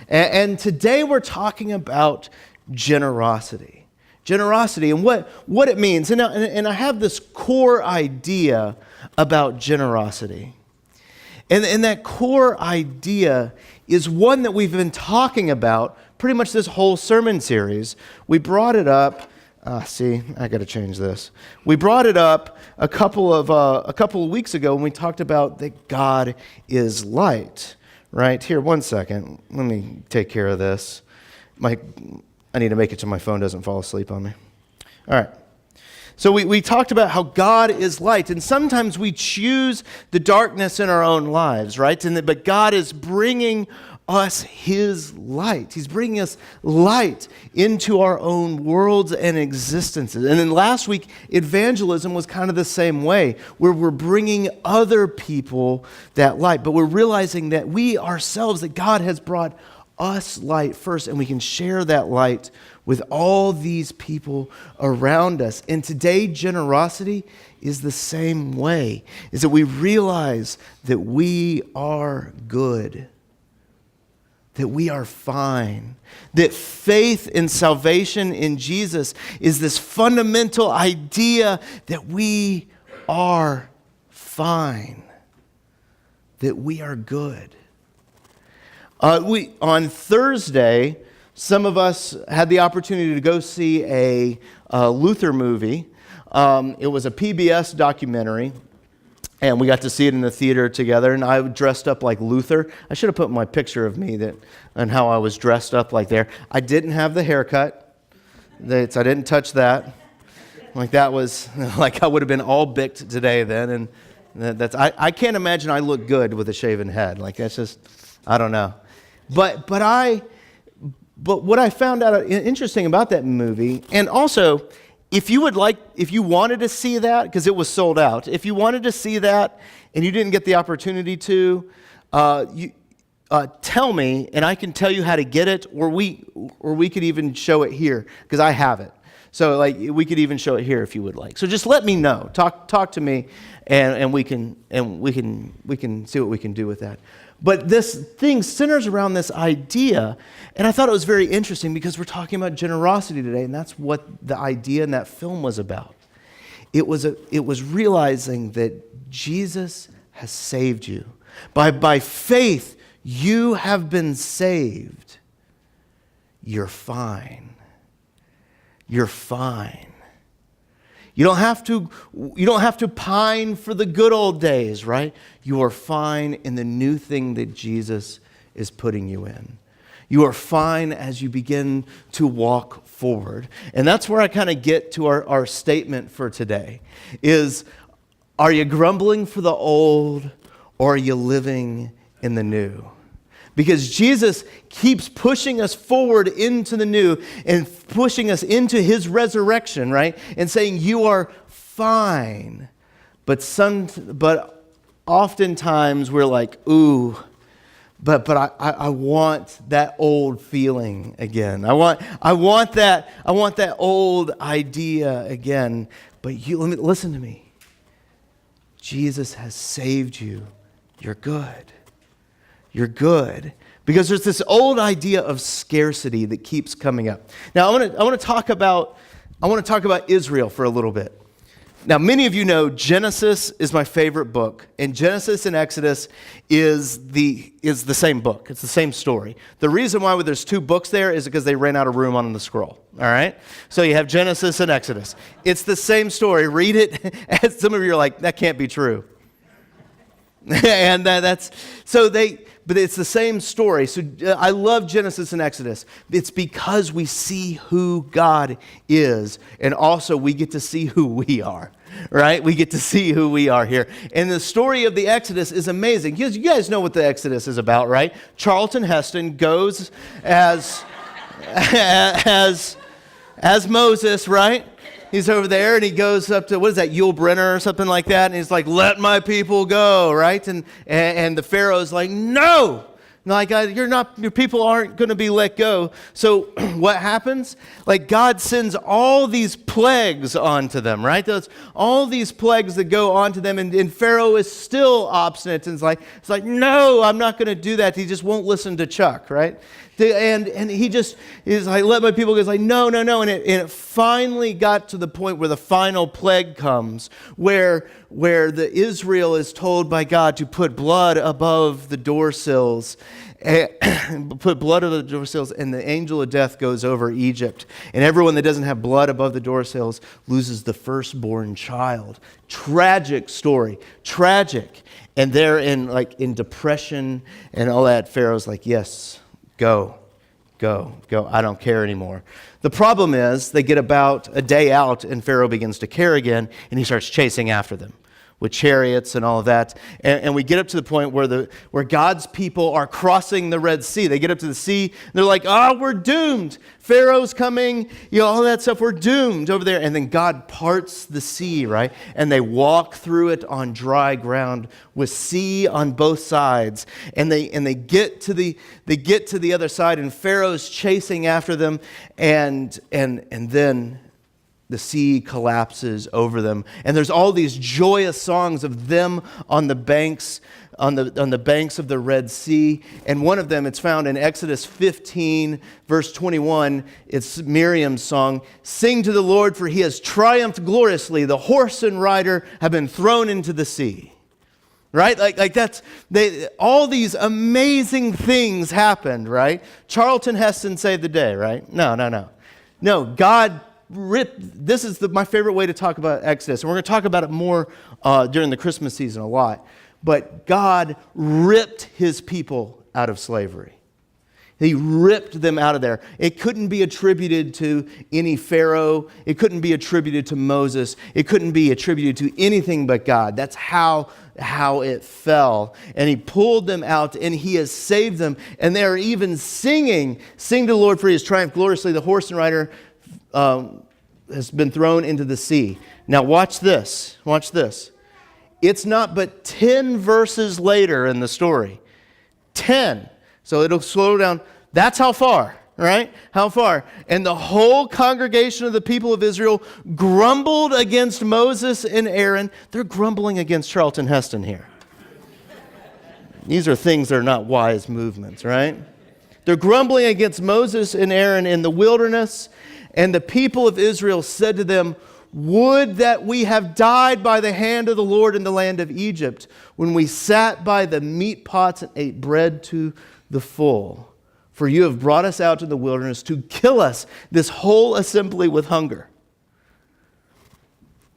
And today we're talking about generosity. Generosity and what it means. And I have this core idea about generosity. And that core idea is one that we've been talking about pretty much this whole sermon series. We brought it up. I got to change this. We brought it up a couple of weeks ago when we talked about that God is light. Right here, 1 second. Let me take care of this. I need to make it so my phone doesn't fall asleep on me. All right. So we talked about how God is light, and sometimes we choose the darkness in our own lives, right? But God is bringing us His light. He's bringing us light into our own worlds and existences. And then last week, evangelism was kind of the same way, where we're bringing other people that light, but we're realizing that we ourselves, that God has brought us light first, and we can share that light with all these people around us. And today, generosity is the same way, is that we realize that we are good, that we are fine, that faith in salvation in Jesus is this fundamental idea that we are fine, that we are good. On Thursday, some of us had the opportunity to go see a Luther movie. It was a PBS documentary, and we got to see it in the theater together, and I dressed up like Luther. I should have put my picture of me and how I was dressed up like there. I didn't have the haircut. I didn't touch that. Like that was, like I would have been all bicked today then, and I can't imagine I look good with a shaven head. Like that's just, I don't know. But what I found out interesting about that movie, and also, if you wanted to see that, because it was sold out, if you wanted to see that and you didn't get the opportunity to, tell me, and I can tell you how to get it, or we could even show it here, because I have it. So like we could even show it here if you would like. So just let me know. Talk to me, and we can see what we can do with that. But this thing centers around this idea, and I thought it was very interesting because we're talking about generosity today, and that's what the idea in that film was about. It was realizing that Jesus has saved you. By faith, you have been saved. You're fine. You're fine. You don't have to pine for the good old days, right? You are fine in the new thing that Jesus is putting you in. You are fine as you begin to walk forward. And that's where I kind of get to our statement for today is, are you grumbling for the old, or are you living in the new? Because Jesus keeps pushing us forward into the new and pushing us into His resurrection, right? And saying, you are fine. But oftentimes we're like, ooh, but I want that old feeling again. I want that old idea again. But listen to me. Jesus has saved you. You're good. You're good. Because there's this old idea of scarcity that keeps coming up. Now, I want to talk about Israel for a little bit. Now, many of you know Genesis is my favorite book, and Genesis and Exodus is the same book. It's the same story. The reason why there's two books there is because they ran out of room on the scroll. All right? So you have Genesis and Exodus. It's the same story. Read it. And some of you are like, that can't be true. And but it's the same story. So I love Genesis and Exodus. It's because we see who God is, and also we get to see who we are, right? We get to see who we are here. And the story of the Exodus is amazing. You guys know what the Exodus is about, right? Charlton Heston goes as Moses, right? He's over there and he goes up to, what is that, Yul Brynner or something like that? And he's like, let my people go, right? And the Pharaoh's like, no! Like, your people aren't going to be let go. So what happens? Like, God sends all these plagues onto them, right? All these plagues that go onto them, and Pharaoh is still obstinate and it's like, no, I'm not going to do that. He just won't listen to Chuck, right? And he just is like, let my people go. He's like, no. And it finally got to the point where the final plague comes, where the Israel is told by God to put blood above the door sills, put blood over the door sills, and the angel of death goes over Egypt. And everyone that doesn't have blood above the door sills loses the firstborn child. Tragic story. Tragic. And they're in depression and all that. Pharaoh's like, yes, go. I don't care anymore. The problem is they get about a day out and Pharaoh begins to care again, and he starts chasing after them with chariots and all of that. And we get up to the point where God's people are crossing the Red Sea. They get up to the sea, and they're like, we're doomed. Pharaoh's coming, all that stuff. We're doomed over there. And then God parts the sea, right? And they walk through it on dry ground with sea on both sides. And they get to the other side, and Pharaoh's chasing after them, and then the sea collapses over them, and there's all these joyous songs of them on the banks of the Red Sea. And one of them, it's found in Exodus 15, verse 21. It's Miriam's song, "Sing to the Lord, for he has triumphed gloriously. The horse and rider have been thrown into the sea." Right? Like that's, all these amazing things happened, right? Charlton Heston saved the day, right? No, God ripped. This is my favorite way to talk about Exodus, and we're going to talk about it more during the Christmas season a lot. But God ripped his people out of slavery. He ripped them out of there. It couldn't be attributed to any Pharaoh. It couldn't be attributed to Moses. It couldn't be attributed to anything but God. That's how it fell. And he pulled them out, and he has saved them. And they are even singing, "Sing to the Lord, for he has triumphed gloriously. The horse and rider has been thrown into the sea." Now watch this. It's not but 10 verses later in the story. 10. So it'll slow down. That's how far, right? How far? "And the whole congregation of the people of Israel grumbled against Moses and Aaron." They're grumbling against Charlton Heston here. These are things that are not wise movements, right? They're grumbling against Moses and Aaron in the wilderness. "And the people of Israel said to them, 'Would that we have died by the hand of the Lord in the land of Egypt, when we sat by the meat pots and ate bread to the full. For you have brought us out to the wilderness to kill us, this whole assembly, with hunger.'"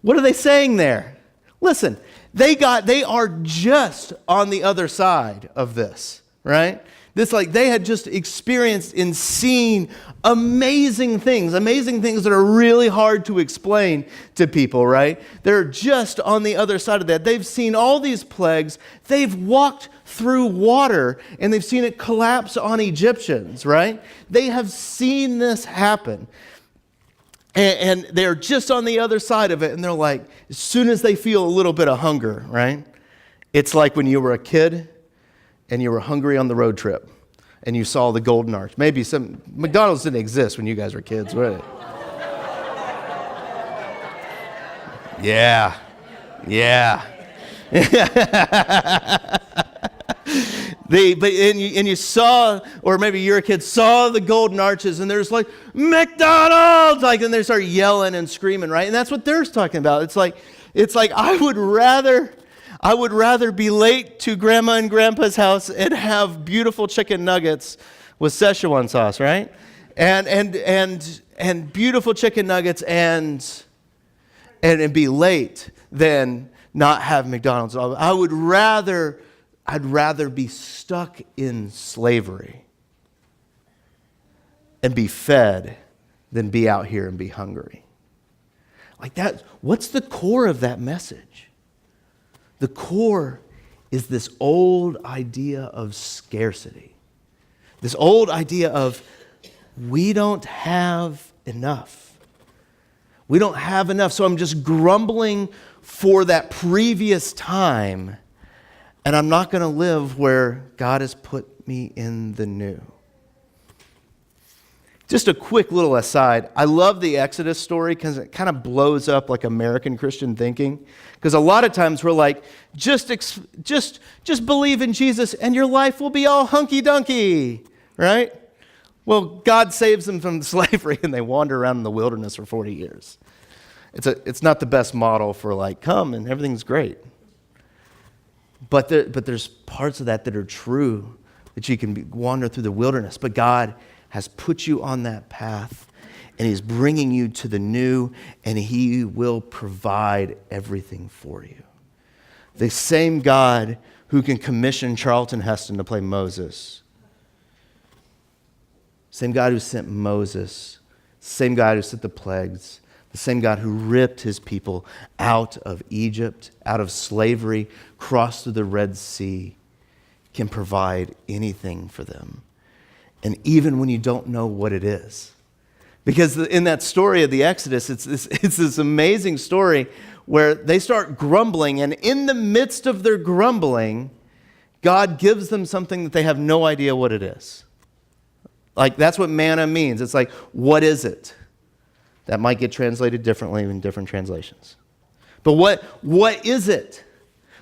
What are they saying there? Listen, they are just on the other side of this, right? They had just experienced and seen amazing things that are really hard to explain to people, right? They're just on the other side of that. They've seen all these plagues. They've walked through water, and they've seen it collapse on Egyptians, right? They have seen this happen. And they're just on the other side of it, and they're like, as soon as they feel a little bit of hunger, right? It's like when you were a kid and you were hungry on the road trip, and you saw the Golden Arch. Maybe McDonald's didn't exist when you guys were kids, right? Yeah. You saw, or maybe you're a kid, saw the Golden Arches, and there's like, "McDonald's!" And they start yelling and screaming, right? And that's what they're talking about. It's like I would rather be late to Grandma and Grandpa's house and have beautiful chicken nuggets with Szechuan sauce, right? And beautiful chicken nuggets and be late than not have McDonald's. I'd rather be stuck in slavery and be fed than be out here and be hungry. Like that, what's the core of that message? The core is this old idea of scarcity. This old idea of we don't have enough. We don't have enough, so I'm just grumbling for that previous time, and I'm not going to live where God has put me in the new. Just a quick little aside. I love the Exodus story because it kind of blows up like American Christian thinking. Because a lot of times we're like, just believe in Jesus and your life will be all hunky-dunky, right? Well, God saves them from slavery and they wander around in the wilderness for 40 years. It's not the best model for like, come and everything's great. But there's parts of that are true, that you can wander through the wilderness. But God has put you on that path, and he's bringing you to the new, and he will provide everything for you. The same God who can commission Charlton Heston to play Moses, same God who sent Moses, same God who sent the plagues, the same God who ripped his people out of Egypt, out of slavery, crossed through the Red Sea, can provide anything for them. And even when you don't know what it is. Because in that story of the Exodus, it's this amazing story where they start grumbling, and in the midst of their grumbling, God gives them something that they have no idea what it is. Like, that's what manna means. It's like, what is it? That might get translated differently in different translations. But what is it?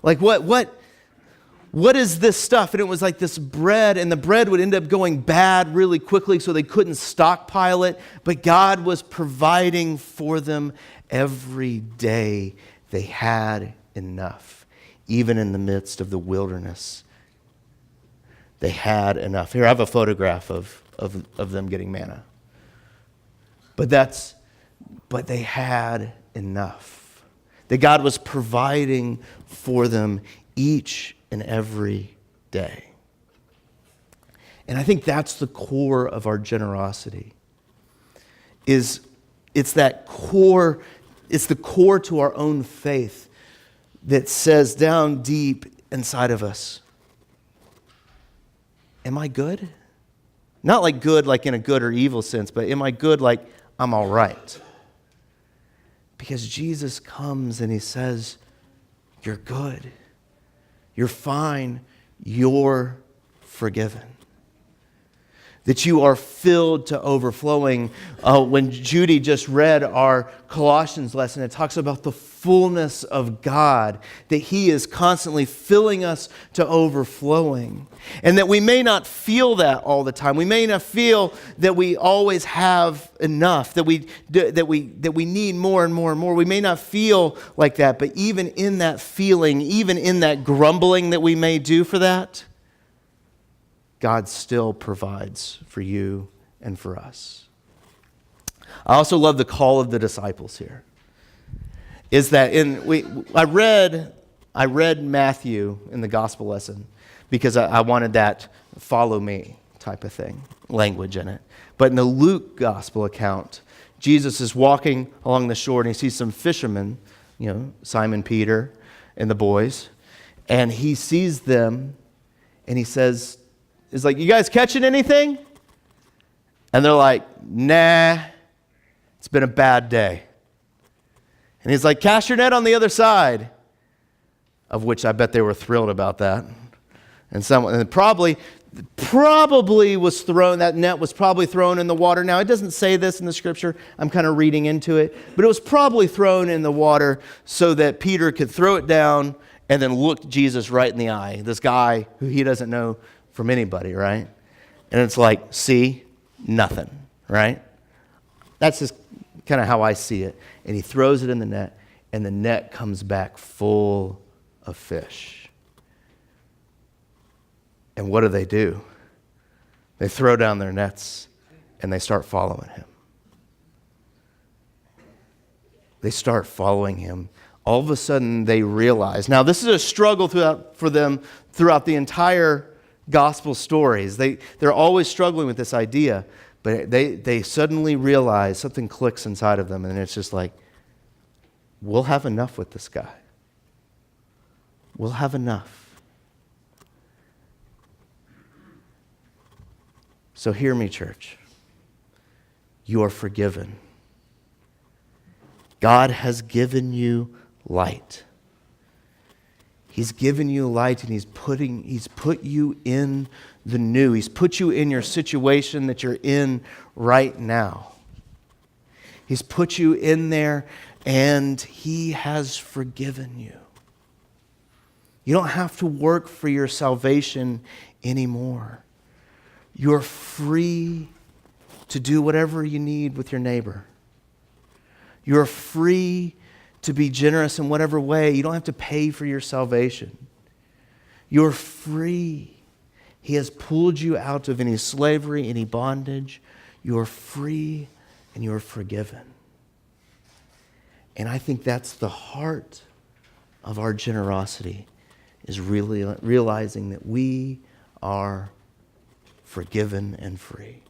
Like, what is this stuff? And it was like this bread, and the bread would end up going bad really quickly, so they couldn't stockpile it. But God was providing for them every day. They had enough, even in the midst of the wilderness. They had enough. Here, I have a photograph of them getting manna. But they had enough. That God was providing for them each and every day. And I think that's the core of our generosity. It's the core to our own faith that says down deep inside of us, am I good? Not like good like in a good or evil sense, but am I good like I'm all right? Because Jesus comes and he says, you're good. You're fine. You're forgiven. That you are filled to overflowing. When Judy just read our Colossians lesson, it talks about the fullness of God, that he is constantly filling us to overflowing. And that we may not feel that all the time. We may not feel that we always have enough, that we need more and more and more. We may not feel like that, but even in that feeling, even in that grumbling that we may do for that, God still provides for you and for us. I also love the call of the disciples here. Is that I read Matthew in the gospel lesson because I wanted that follow me type of thing, language in it. But in the Luke gospel account, Jesus is walking along the shore and he sees some fishermen, Simon Peter and the boys, and he sees them and he says, is like, you guys catching anything? And they're like, nah, it's been a bad day. And he's like, cast your net on the other side, of which I bet they were thrilled about that. And probably was thrown, that net was probably thrown in the water. Now, it doesn't say this in the scripture. I'm kind of reading into it. But it was probably thrown in the water so that Peter could throw it down and then look Jesus right in the eye. This guy who he doesn't know from anybody, right? And it's like, see, nothing, right? That's just kind of how I see it. And he throws it in the net, and the net comes back full of fish. And what do? They throw down their nets, and they start following him. They start following him. All of a sudden, they realize. Now, this is a struggle for them throughout the entire gospel stories. They're always struggling with this idea, but they suddenly realize something clicks inside of them, and it's just like, we'll have enough with this guy. We'll have enough. So hear me, church. You are forgiven. God has given you light. He's given you light, and He's put you in the new. He's put you in your situation that you're in right now. He's put you in there, and He has forgiven you. You don't have to work for your salvation anymore. You're free to do whatever you need with your neighbor. You're free to be generous in whatever way. You don't have to pay for your salvation. You're free. He has pulled you out of any slavery, any bondage. You're free and you're forgiven. And I think that's the heart of our generosity, is really realizing that we are forgiven and free.